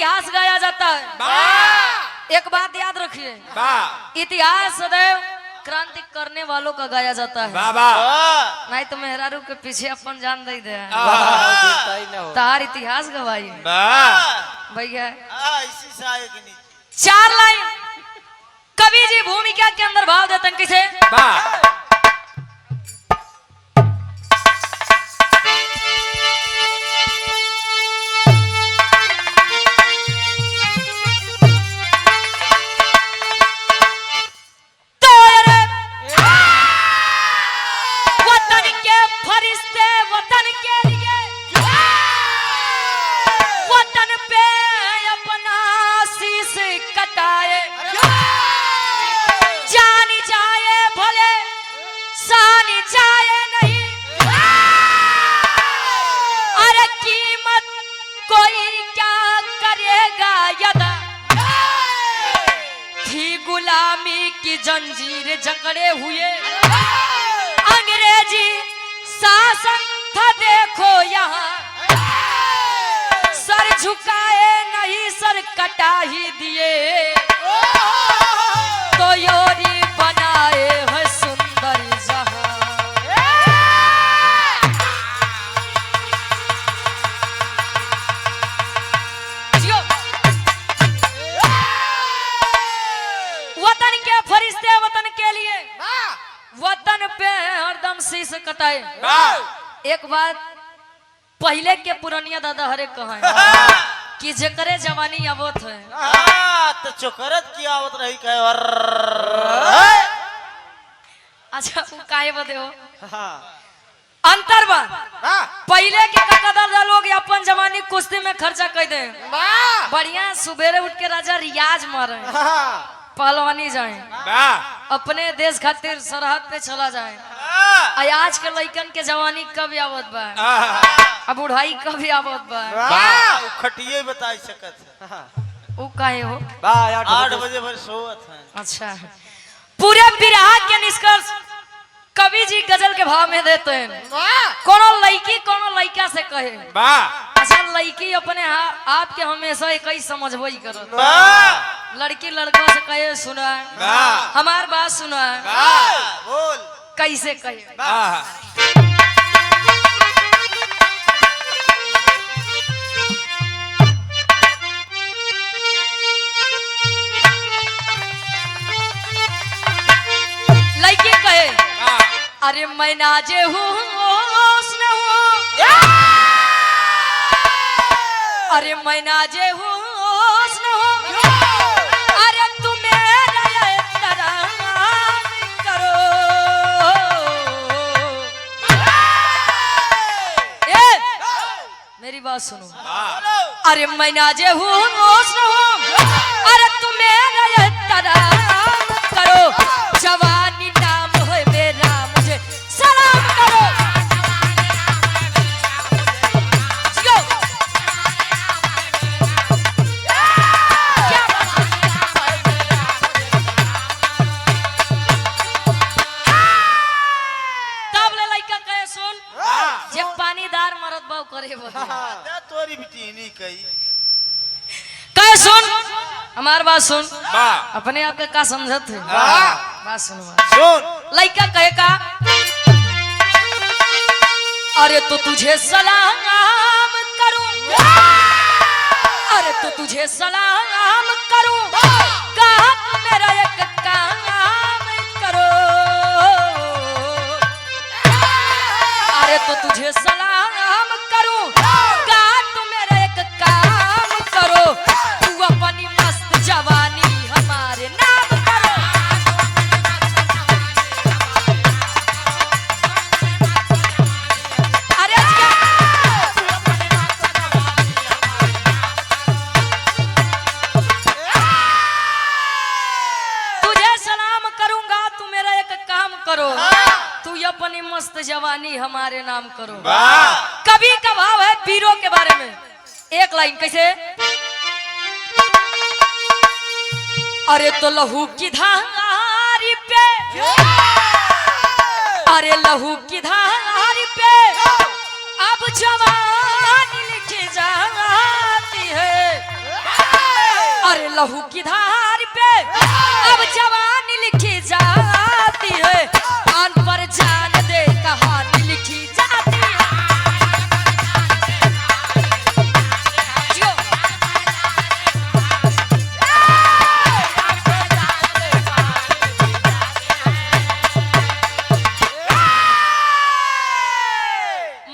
इतिहास गाया जाता है। एक बात याद रखिए, इतिहास सदैव क्रांति करने वालों का गाया जाता है। नहीं तो मेहरारू के पीछे अपन जान दे दे तार इतिहास गवाई भैया। चार लाइन कवि जी भूमिका के अंदर भाव देते हैं किसे। जंजीर जकड़े हुए अंग्रेजी शासन था, देखो यहाँ सर झुकाए नहीं सर कटा ही दिए, तो योरी बनाए है सुंदर जहां। वतन के फरिश्ते वतन के लिए वतन पे हरदम शीश कटाए। एक बात पहले के पुरानिया दादा हरे कहा कि जकरे जवानी आवत है तो चोकरत की आवत रही कहे। अच्छा वो काहे बदे हो अंतर बा। पहले के ककदा लोग अपन जवानी कुश्ती में खर्चा कर दे, बढ़िया सुबेरे उठ के राजा रियाज मारे, पहलवानी जाए, अपने देश खातिर सरहद पे चला जाए। आज के लइकन के जवानी कब आवत बा, अब बुढ़ाई कब आवत बा, खटिए बता सकत वो काहे हो 8 बजे भर सोवत है। अच्छा पूरे बिरहा के निष्कर्ष कवि जी गजल के भाव में देते हैं। कोनो लड़की कोनो लड़का से कहे, अच्छा लड़की अपने आप के हमेशा एक ही समझबो करो, लड़की लड़का से कहे सुना हमार बात सुना बोल कैसे कहे। लड़की कहे अरे मैं नाजे हूँ अरे मैं नाजे हूँ अरे तुम मेरा एहतराम करो। मेरी बात सुनो, अरे मैं नाजे हूँ अरे तुम मेरा एहतराम करो। जवानी नाम है मेरा मुझे सलाम करो। करे तोरी बेटी नहीं कही कहे सुन हमार बात सुन, अपने आप के का समझत है बात सुन लड़का कहे का अरे तो तुझे सलाम करूं, अरे तो तुझे सलाम करूं, कहा मेरा एक काम करो। अरे तो तुझे सलाम करूं, कहा तू मेरा एक काम करो। तू अपनी मस्त जवानी हमारे नाम करो। अरे तुझे सलाम करूंगा, तू मेरा एक काम करो। तू अपनी मस्त जवानी हमारे नाम करो। कवि का भाव है वीरों के बारे में, एक लाइन कैसे। अरे तो लहू की धारी पे, अरे लहू की धारी पे अब जवानी लिखी जाती है। अरे लहू की धार पे अब जवानी लिखी जाती है, आन पर जान दे कहानी लिखी जाती है।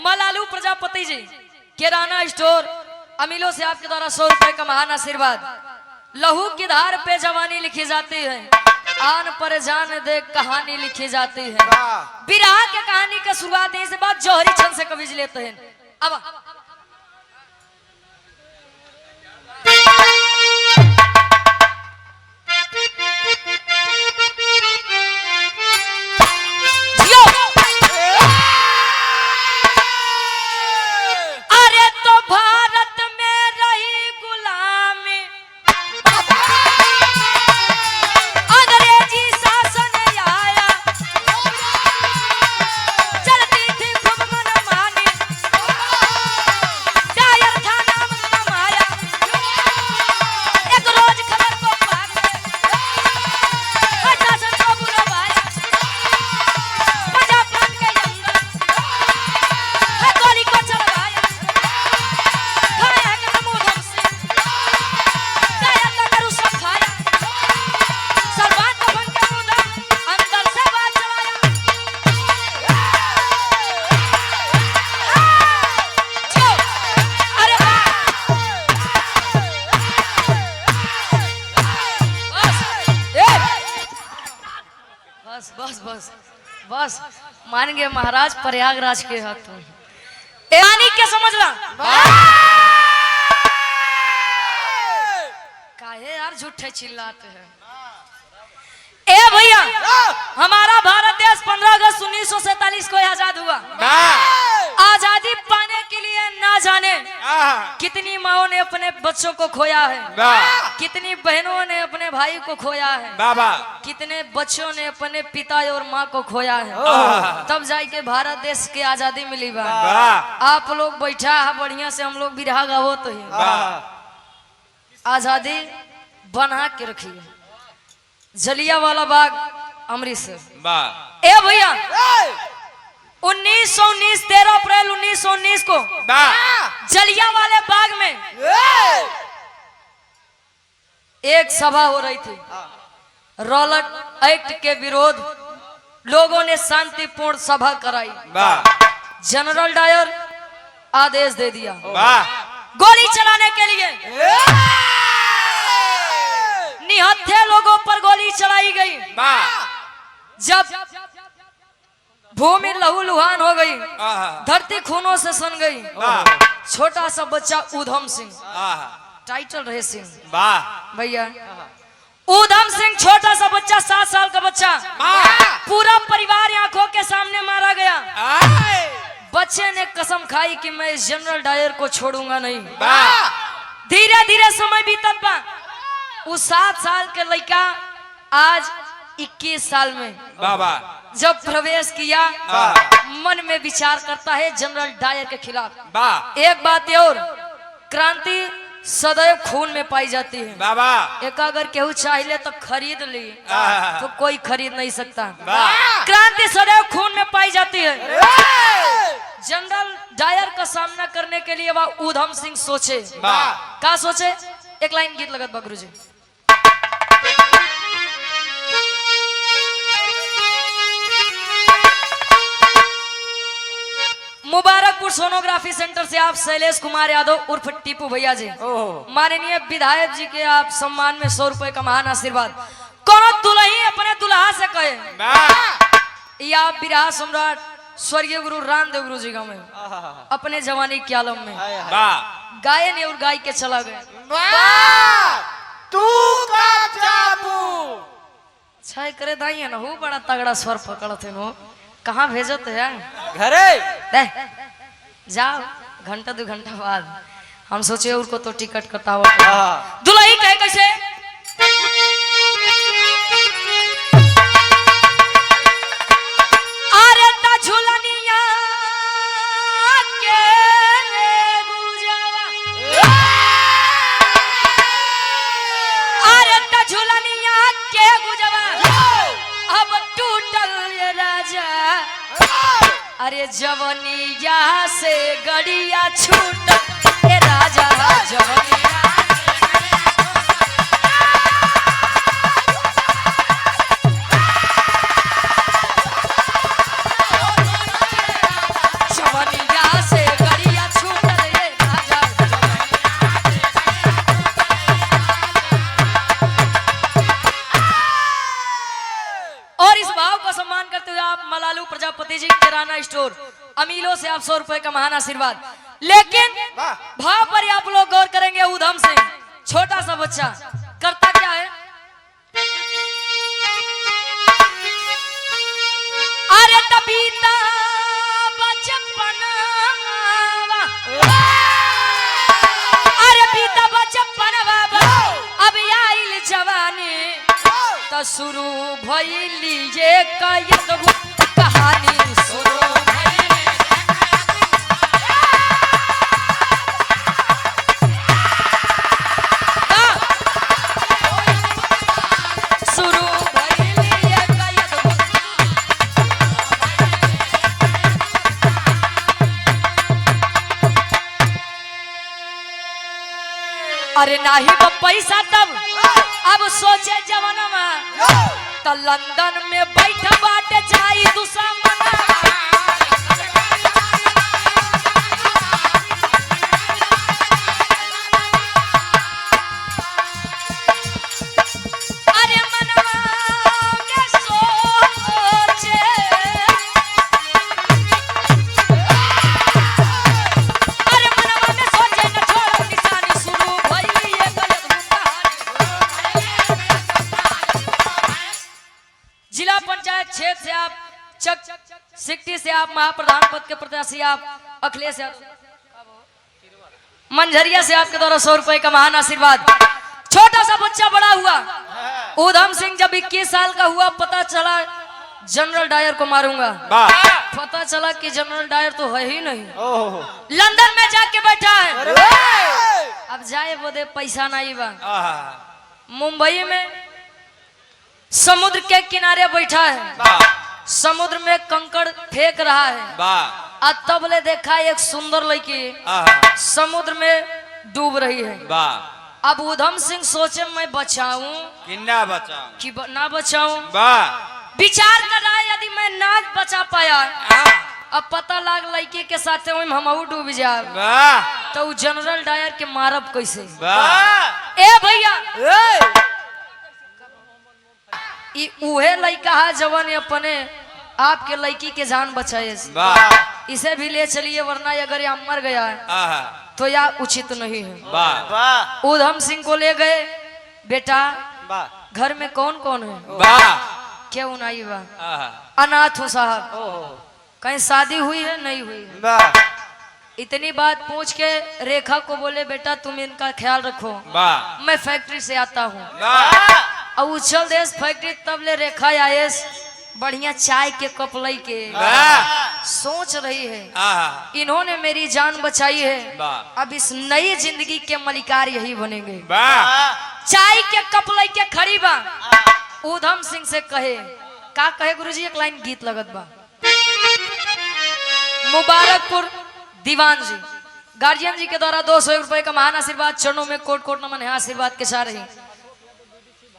मलालू प्रजापति जी, किराना स्टोर अमीलों से आपके द्वारा 100 रुपए का महान आशीर्वाद। लहू की धार पे जवानी लिखी जाती है, आन पर जान दे कहानी लिखी जाती है। विरह के कहानी का शुरुआत यहीं से बात जौहरी छंद से कवि लेते हैं। अब बस मान गए महाराज, प्रयागराज के हाथ यानी क्या समझ ला काहे यार झूठे चिल्लाते हैं। ए भैया, हमारा भारत देश 15 अगस्त 1947 को आजाद हुआ। आजादी पाने के लिए ना जाने कितनी माओ ने अपने बच्चों को खोया है, कितनी बहनों ने अपने भाई को खोया है, कितने बच्चों ने अपने पिता और माँ को खोया है, तब जाके भारत देश की आजादी मिली बा। आप लोग बैठा है बढ़िया से, हम लोग बिरहा गावो तो ही आजादी बना के रखी है। जलियांवाला बाग अमृतसर। ए भैया, 1919 13 अप्रैल 1919 को जलियांवाले बाग में एक सभा हो रही थी। रॉलेट एक्ट के विरोध लोगों ने शांतिपूर्ण सभा कराई। जनरल डायर आदेश दे दिया गोली चलाने के लिए। निहत्थे लोगों पर गोली चलाई गई। जब भूमि लहूलुहान हो गई, धरती खूनों से सन गई, छोटा सा बच्चा ऊधम सिंह, टाइटल रहे सिंह भैया, ऊधम सिंह छोटा सा बच्चा, 7 साल का बच्चा, पूरा परिवार आंखों के सामने मारा गया। बच्चे ने कसम खाई कि मैं इस जनरल डायर को छोड़ूंगा नहीं। धीरे धीरे समय बीतत बा। उस 7 साल के लड़का आज 21 साल में जब प्रवेश किया, मन में विचार करता है जनरल डायर के खिलाफ। एक बात और, क्रांति सदैव खून में पाई जाती है। एक अगर केहू चाहिए तो खरीद ली, तो कोई खरीद नहीं सकता। क्रांति सदैव खून में पाई जाती है। जनरल डायर का सामना करने के लिए वह ऊधम सिंह सोचे। क्या सोचे? एक लाइन गीत लगत बा गुरुजी। मुबारकपुर सोनोग्राफी सेंटर से आप शैलेश कुमार यादव उर्फ टीपू भैया जी, माननीय विधायक जी के आप सम्मान में 100 रुपए का महान आशीर्वाद। कौन दुल्ही अपने दुल्हा से कहे या बिरहा सम्राट स्वर्गीय गुरु रामदेव गुरु जी का में अपने जवानी के आलम में गायन और गाय के चला गए। छाय करे दाइए ना, हो बड़ा तगड़ा स्वर पकड़ते नो। कहाँ भेजते हैं? घरे जाओ, घंटा 2 घंटा बाद। हम सोचे उनको तो टिकट करता हो। दुल्ही कहे कैसे? अरे ता झुलनिया के गुजवा अरे जवनिया से गड़िया छूट ए राजा जवनिया जवनिया से गड़िया छूट ए राजा और इस भाव का सम्मान करते हुए आप मलालू प्रजापति जी किराना स्टोर अमीलों से आप 100 रुपए का महान आशीर्वाद। लेकिन भाव पर आप लोग गौर करेंगे उधम सिंह छोटा सा बच्चा करता क्या है। अरे तबीता बचपनवा अरे बीता बचपनवा अब आइल जवानी तो शुरू भइली ये कहानी शुरू अरे नाही वो पैसा तब अब सोचे जवानमा तो लंदन में बैठ बाटे जाई दुश्मना अरे मनवा के सोचे अरे मनवा में सोचे न छोड़ निशानी शुरू भइली ये गलत कहानी। जिला पंचायत क्षेत्र से आप चक सिक्टी से आप महाप्रधान पद के प्रत्याशी आप अखिलेश मंझरिया से आपके द्वारा 100 रुपए का महान आशीर्वाद। छोटा सा बच्चा बड़ा हुआ उधम सिंह जब 21 साल का हुआ पता चला जनरल डायर को मारूंगा। पता चला कि जनरल डायर तो है ही नहीं, लंदन में जाके बैठा है। अब जाए बोले पैसा नहीं बा। मुंबई में समुद्र के किनारे बैठा है, समुद्र में कंकड़ फेंक रहा है। तब ले देखा एक सुंदर लड़की समुद्र में डूब रही है। अब उधम सिंह सोचे मैं बचाऊं कि ना बचाऊं कि ना बचाऊं। विचार कर रहा है यदि मैं ना बचा पाया अब पता लग लड़की के साथ हम डूब जाए तो जनरल डायर के मारब कैसे। ए भैया उहे लड़का है जवान अपने आपके लड़की के जान बचाए, इसे भी ले चलिए वरना अगर यह मर गया है तो यह उचित नहीं है। उधम सिंह को ले गए। बेटा घर में कौन कौन है? क्यों नहीं बा? अनाथ हो साहब। कहीं शादी हुई है? नहीं हुई है। इतनी बात पूछ के रेखा को बोले बेटा तुम इनका ख्याल रखो, मैं फैक्ट्री से आता हूँ। और उछल देश फैक्ट्री तब ले रेखा आयस बढ़िया चाय के कप लई के सोच रही है इन्होंने मेरी जान बचाई है, अब इस नई जिंदगी के मलिकार यही बनेंगे। चाय के कप लई के खड़ी बा। उधम सिंह से कहे का कहे गुरुजी एक लाइन गीत लगत बा। मुबारकपुर दीवान जी गार्जियन जी के द्वारा 200 रुपए का महान आशीर्वाद। चरणों में कोट कोट नमन है आशीर्वाद के साथ रही।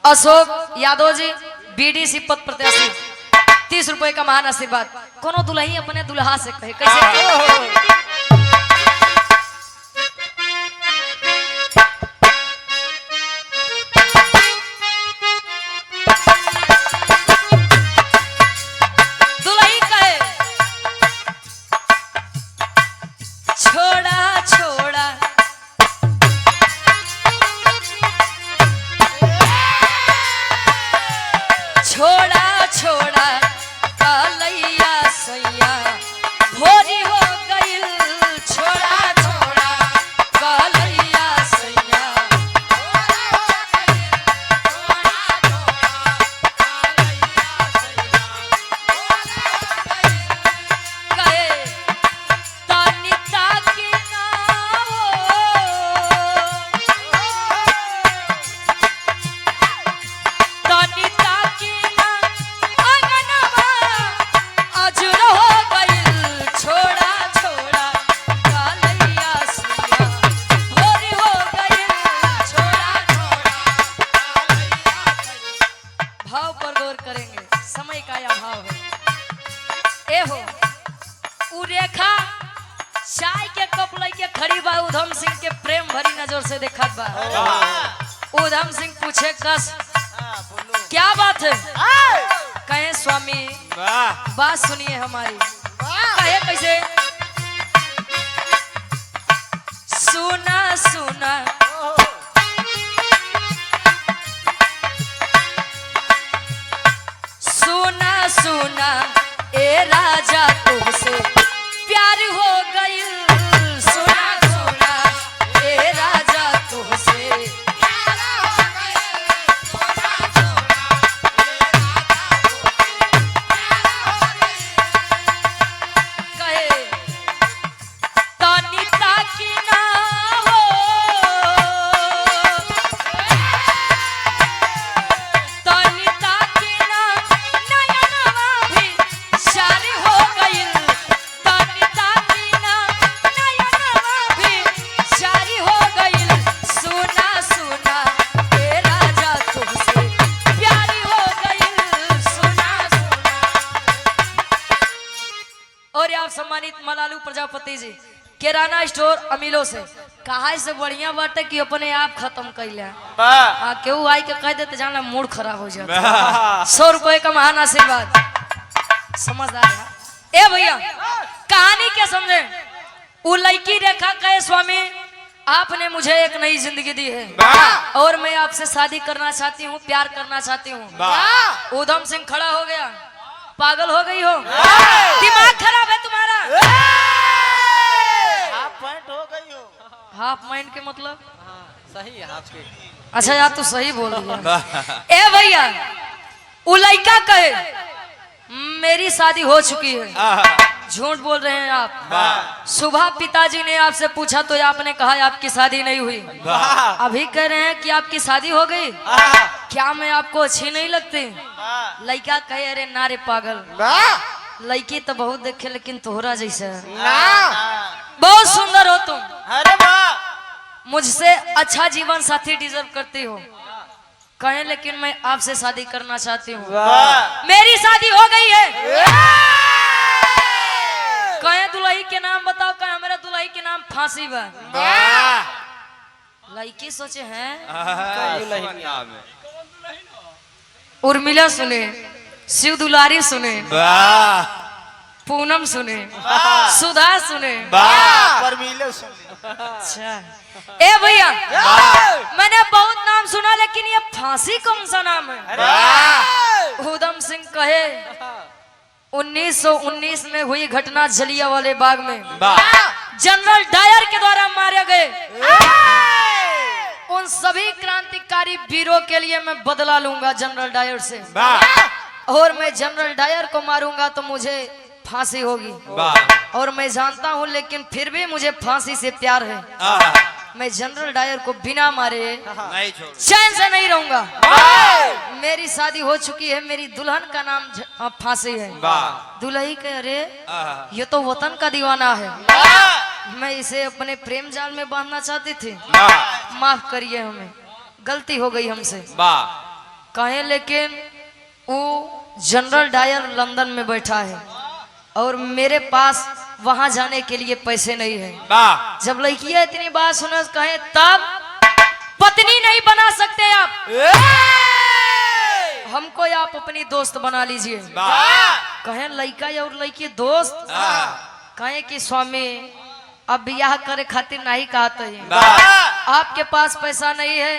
अशोक यादव जी बीडीसी पद प्रत्याशी 30 रुपए का महान आशीर्वाद। कोनो दुल्ही अपने दुल्हा से कहे कैसे दुल्ही कहे छोड़ा छोड़ा छोड़ा छोड़ा कालैया सैया भोरी हो गइल रेखा चाय के कप लेके खड़ी बा, उधम सिंह के प्रेम भरी नजर से देखत बा। उधम सिंह पूछे कस क्या बात है? कहे स्वामी बात सुनिए हमारी। कहे कैसे? सुना सुना सुना सुना ए राजा तुमसे प्यार हो गई। सुना सुना ए राजा तुमसे प्यार हो गई। सुना सुना ए राजा तुमसे प्यार हो गई। कहे तनिता की ना हो, तनिता की ना नयनवा भी शारी हो गई। तनिता की ना नयनवा भी शारी हो गई। सुना सुना ए राजा तुमसे प्यारी हो गई। सुना सुना। और आप सम्मानित मलालू प्रजापति जी किराना स्टोर अमीलो से कहा से बढ़िया बात है कि अपने आप खत्म कैले। हाँ केहू आई के कह देते जाना मूड खराब हो जाता। 100 रुपए का महान आशीर्वाद। समझदार है ए भैया। कहानी क्या समझे? वो लड़की रेखा कहे स्वामी आपने मुझे एक नई जिंदगी दी है और मैं आपसे शादी करना चाहती हूँ, प्यार करना चाहती हूँ। उधम सिंह खड़ा हो गया। पागल हो गई हो? दिमाग खराब है तुम्हारा? हाफ पॉइंट हो गई हो। हाफ माइंड के मतलब? सही है आपके। अच्छा यार तू सही बोल रही है। ए भैया वो लड़का कहे मेरी शादी हो चुकी है। झूठ बोल रहे हैं आप। सुबह पिताजी ने आपसे पूछा तो आपने कहा आपकी शादी नहीं हुई। अभी कह रहे हैं कि आपकी शादी हो गई। क्या मैं आपको अच्छी नहीं लगती? लड़का कहे अरे ना रे पागल, लड़की तो बहुत देखे लेकिन तोहरा जैसा बहुत सुंदर हो तुम। अरे वाह, मुझसे अच्छा जीवन साथी डिजर्व करती हो। कहे लेकिन मैं आपसे शादी करना चाहती हूँ। मेरी शादी हो गई है। कहे दुल्ही के नाम बताओ। कहे मेरा दुल्ही के नाम फांसी बा। लड़की सोचे हैं उर्मिला सुने, शिव दुलारी सुने, पूनम सुने, सुधा सुने, परमीले सुन। अच्छा ए भैया मैंने बहुत नाम सुना लेकिन ये फांसी कौन सा नाम है? उधम सिंह कहे 1919 में हुई घटना जलियांवाले बाग में जनरल डायर के द्वारा मारे गए उन सभी क्रांतिकारी वीरों के लिए मैं बदला लूंगा जनरल डायर से। और मैं जनरल डायर को मारूंगा तो मुझे फांसी होगी। और मैं जानता हूं लेकिन फिर भी मुझे फांसी से प्यार है। मैं जनरल डायर को बिना मारे चैन से नहीं रहूंगा। मेरी शादी हो चुकी है। मेरी दुल्हन का नाम फांसी है। दुल्ही के अरे ये तो वतन का दीवाना है। मैं इसे अपने प्रेम जाल में बांधना चाहती थी। माफ करिए, हमें गलती हो गई हमसे। कहे लेकिन वो जनरल डायर लंदन में बैठा है और मेरे पास वहां जाने के लिए पैसे नहीं है। जब लड़कियां इतनी बात सुने कहे तब पत्नी नहीं बना सकते आप, हमको आप अपनी दोस्त बना लीजिए। कहे लड़का और लड़की दोस्त? कहे कि स्वामी अब ब्याह करे खातिर नहीं कहते हैं। आपके पास पैसा नहीं है,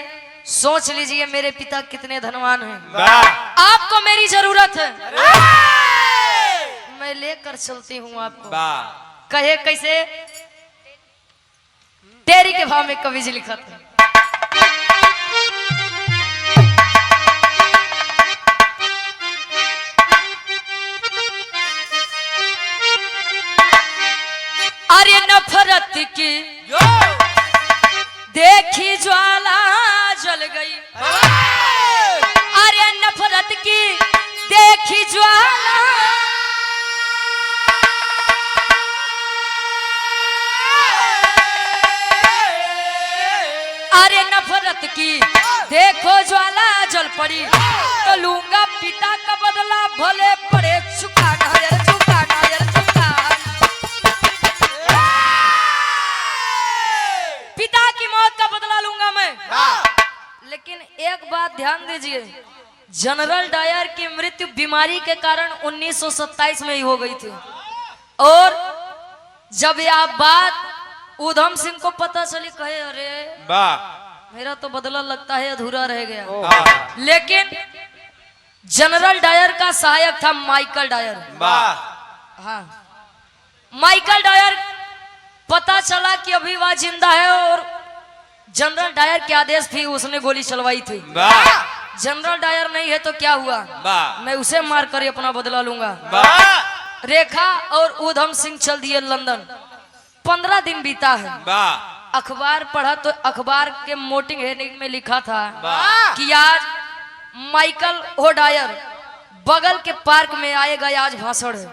सोच लीजिए मेरे पिता कितने धनवान हैं। आपको मेरी जरूरत है, मैं लेकर चलती हूँ आपको। कहे कैसे? तेरी के भाव में कवि जी लिखा था। अरे नफरत की देखी ज्वाला जल गई। अरे नफरत की देखी ज्वाला अरे नफरत की देखो ज्वाला जल पड़ी तो लूंगा पिता का बदला भले पड़े। चुका नायर चुका नायर चुका। लीजिए, जनरल डायर की मृत्यु बीमारी के कारण 1927 में ही हो गई थी। और जब यह बात उधम सिंह को पता चली, कहे अरे मेरा तो बदला लगता है अधूरा रह गया। लेकिन जनरल डायर का सहायक था माइकल डायर। हाँ, माइकल डायर पता चला कि अभी वह जिंदा है और जनरल डायर के आदेश भी उसने गोली चलवाई थी। जनरल डायर नहीं है तो क्या हुआ, मैं उसे मार कर अपना बदला लूंगा। रेखा और उधम सिंह चल दिए लंदन। 15 दिन बीता है। अखबार पढ़ा तो अखबार के मोटिंग हेडिंग में लिखा था कि आज माइकल ओ डायर बगल के पार्क में आएगा, आज भाषण है,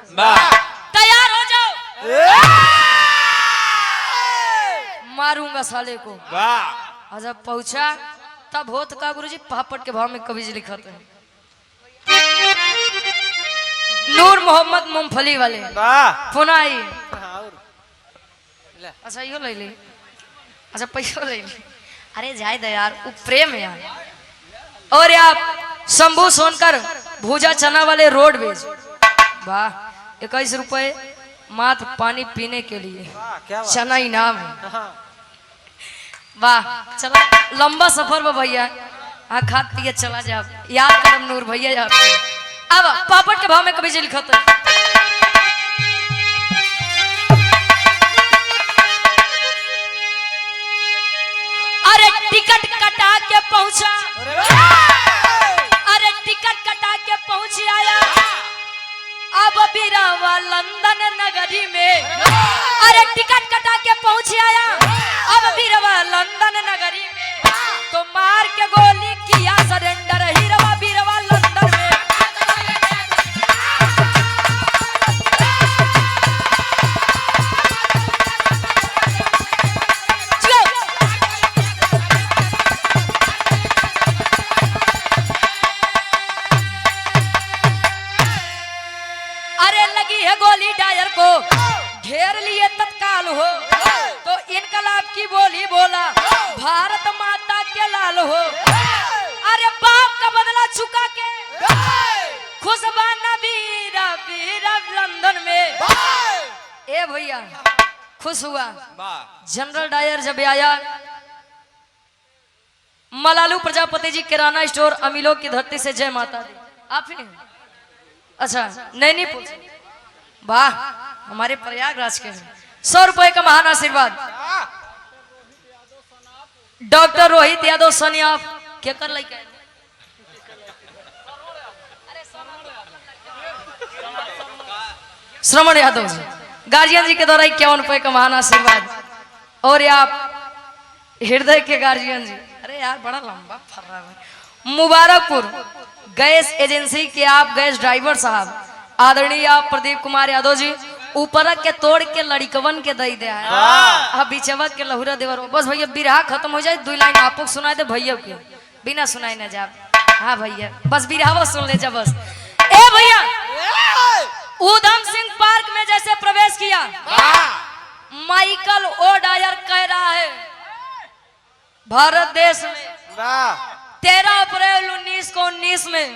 तैयार हो जाओ, मारूंगा साले को। जब पहुंचा तब होत का गुरुजी, पापड़ के भाव में कभी लिखा था नूर मोहम्मद मूंगफली वाले पुनाई। अच्छा यो ले ली, अच्छा पैसा ले ली, अरे जाए दे यार, वो प्रेम है यार। और यार शंभू सोनकर भूजा चना वाले रोड बेच, वाह 21 रुपए मात्र पानी पीने के लिए, चना इनाम है। वाह चला, लंबा सफर में भैया, हाँ खा पिए चला जा, याद करम नूर भैया। अब पापड़ के भाव में कभी जेल खाता। अरे टिकट कटा के पहुंचा, अरे टिकट कटा के पहुंच आया, अब बिरावा लंदन नगरी में। अरे टिकट कटा के पहुंच आया, अब बिरावा लंदन नगरी में, तो मार के गोली किया सरेंडर, हीरवा बिरवा लंदन में। अरे लगी है गोली डायर को, घेर लिए तत्काल हो, तो इनकलाब की बोली बोला, भारत माता के लाल हो। अरे बाप का बदला चुका के खुशबाना वीरा वीरा लंदन में। ए भैया खुश हुआ। जनरल डायर जब आया, मलालू प्रजापति जी किराना स्टोर अमीलों की धरती से, जय माता दी। आप ही अच्छा नहीं पूछ, वाह हमारे प्रयागराज के हैं। 100 रुपए का महान आशीर्वाद। डॉक्टर रोहित यादव सनिया क्या कर लाई, श्रवण यादव जी, गार्जियन जी के द्वारा 51 रुपए का महान आशीर्वाद। और आप हृदय के गार्जियन जी, अरे यार बड़ा लंबा फर रहा है। मुबारकपुर गैस एजेंसी के आप गैस ड्राइवर साहब आदरणीय आप प्रदीप कुमार यादव जी, ऊपर के तोड़ के लड़कवन के दई दे है, बीचवा के लहुरा देवर। बस भैया बिरहा खत्म हो जाए, 2 लाइन आपको सुनाए दे भैया के, बिना सुनाई ना जा। हाँ भैया बस बिरहा सुन ले जा बस। ए भैया उधम सिंह पार्क में जैसे प्रवेश किया, माइकल ओ डायर कह रहा है, भारत देश में 13 अप्रैल 1919 में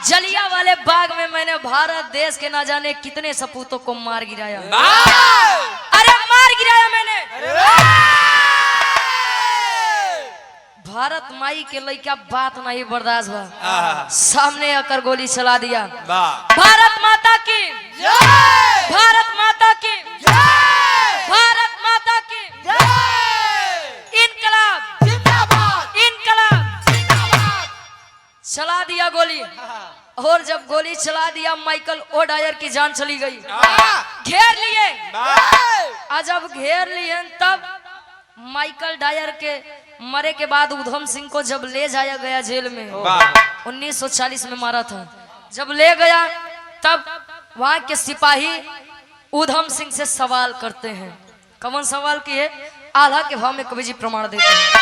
जलिया वाले बाग में मैंने भारत देश के ना जाने कितने सपूतों को मार गिराया। अरे मार गिराया मैंने। भारत माई के लइका बात नहीं बर्दाश्त हुआ, सामने आकर गोली चला दिया। भारत माता की, भारत माता की, भारत माता की, इनकलाब इनकलाब। चला दिया गोली, और जब गोली चला दिया माइकल ओ डायर की जान चली गई। घेर लिए, आज जब घेर लिए तब माइकल डायर के मरे के बाद उधम सिंह को जब ले जाया गया जेल में, 1940 में मारा था, जब ले गया तब वहां के सिपाही उधम सिंह से सवाल करते हैं। कौन सवाल किए? आल्हा के भाव में कवि जी प्रमाण देते हैं।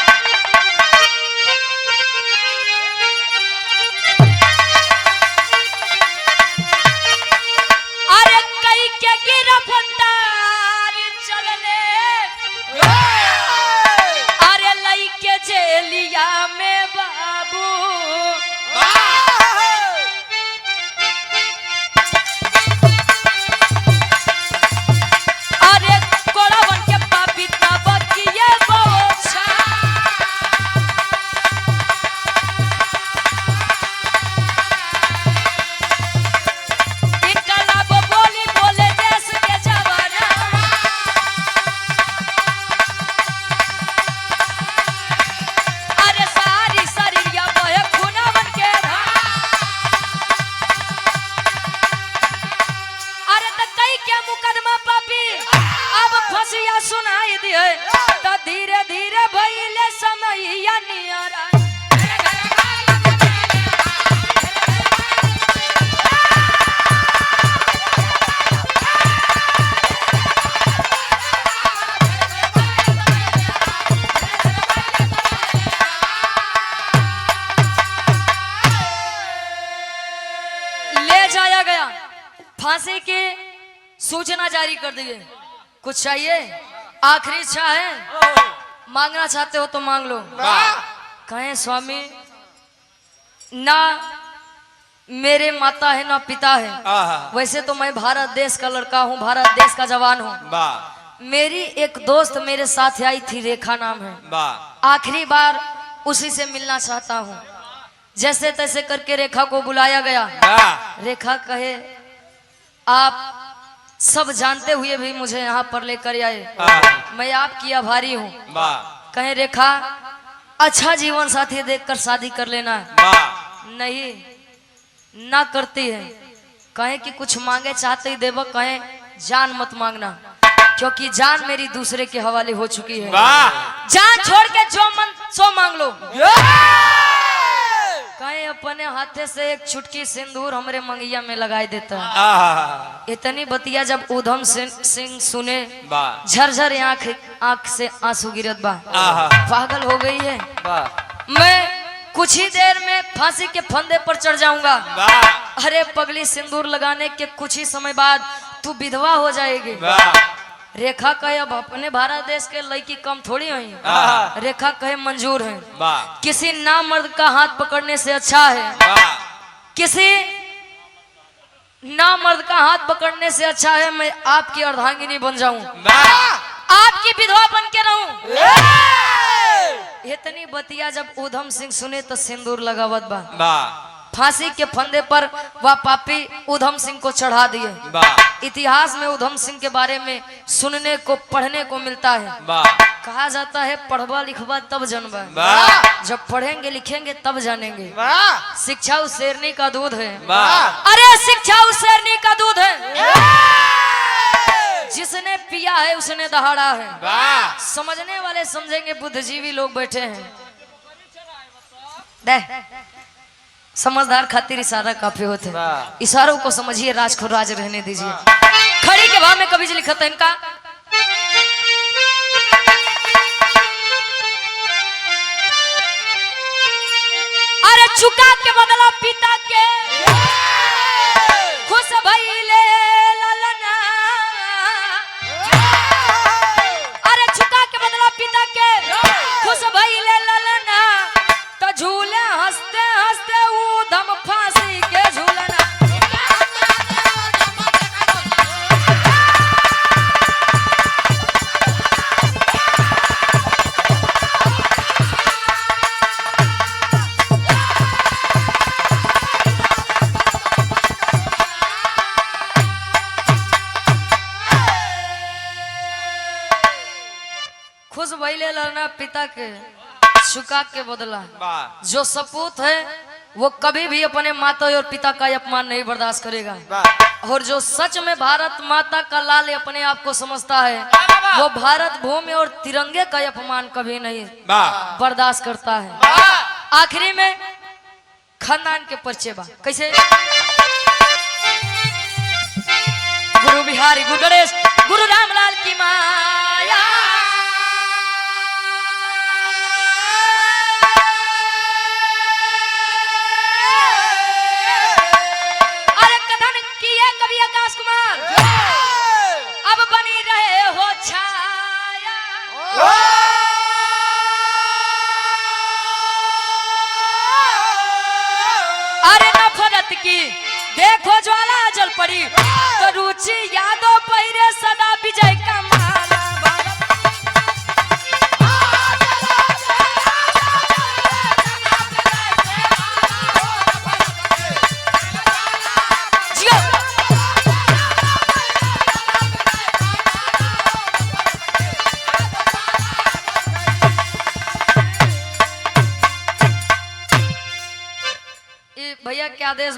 अरे कई के गिरफ्तार चलने, अरे लई के जेलिया में बाबू, नियरा ले जाया गया, फांसी की सूचना जारी कर दी गई। कुछ चाहिए? आखिरी इच्छा है, मांगना चाहते हो तो मांग लो। कहें स्वामी, ना मेरे माता है ना पिता है, वैसे तो मैं भारत देश का लड़का हूँ, भारत देश का जवान हूँ। मेरी एक दोस्त मेरे साथ आई थी, रेखा नाम है। आखिरी बार उसी से मिलना चाहता हूँ। जैसे तैसे करके रेखा को बुलाया गया। रेखा कहे, आप सब जानते हुए भी मुझे यहाँ पर लेकर आए, मैं आपकी आभारी हूँ। कहे रेखा, अच्छा जीवन साथी देखकर शादी कर लेना। नहीं, ना करती है। कहे कि कुछ मांगे चाहते ही देव। कहे जान मत मांगना, क्योंकि जान मेरी दूसरे के हवाले हो चुकी है। जान छोड़ के जो मन सो मांग लो। कहे अपने हाथे से एक चुटकी सिंदूर हमरे मंगिया में लगाई देता। इतनी बतिया जब उधम सिंह सुने, झरझर आंख से आंसू गिरत बा। पागल हो गई है, मैं कुछ ही देर में फांसी के फंदे पर चढ़ जाऊंगा। अरे पगली, सिंदूर लगाने के कुछ ही समय बाद तू विधवा हो जाएगी। रेखा कहे, अब अपने भारत देश के लड़की कम थोड़ी हुई। रेखा कहे मंजूर है। किसी नामर्द का हाथ पकड़ने से अच्छा है, किसी नामर्द का हाथ पकड़ने से अच्छा है मैं आपकी अर्धांगिनी बन जाऊं, आपकी विधवा बन के रहूं। इतनी बतिया जब उधम सिंह सुने तो सिंदूर लगावत बा। फांसी के फंदे पर वह पापी उधम सिंह को चढ़ा दिए। इतिहास में उधम सिंह के बारे में सुनने को, पढ़ने को मिलता है। कहा जाता है, पढ़वा लिखवा तब जनबा, जब पढ़ेंगे लिखेंगे तब जानेंगे। शिक्षा उस शेरनी का दूध है। अरे शिक्षा उस शेरनी का दूध है, जिसने पिया है उसने दहाड़ा है। समझने वाले समझेंगे, बुद्धिजीवी लोग बैठे हैं। समझदार खातिर इशारा काफी होते हैं। इशारों को समझिए, राज को राज रहने दीजिए। खड़ी के भाव में कवि जी लिखा था इनका, अरे चुका के बदला पिता के खुश भइले ललना। अरे चुका के बदला पिता के खुश भइले ललना, तो झूले हंसते हंसते उधम फांसी के झूलना। खुश भइले ललना पिता के, चुका के बदला। जो सपूत है वो कभी भी अपने माता और पिता का अपमान नहीं बर्दाश्त करेगा। और जो सच में भारत माता का लाल अपने आप को समझता है, वो भारत भूमि और तिरंगे का अपमान कभी नहीं बर्दाश्त करता है। आखिरी में खानदान के परिचय बा कैसे? गुरु बिहारी, गुरु गणेश, गुरु रामलाल की माया। अब बनी रहे हो छाया, अरे नफरत की देखो ज्वाला जल पड़ी, तो रुचि यादों पहिरे सदा विजय का माला। भैया क्या आदेश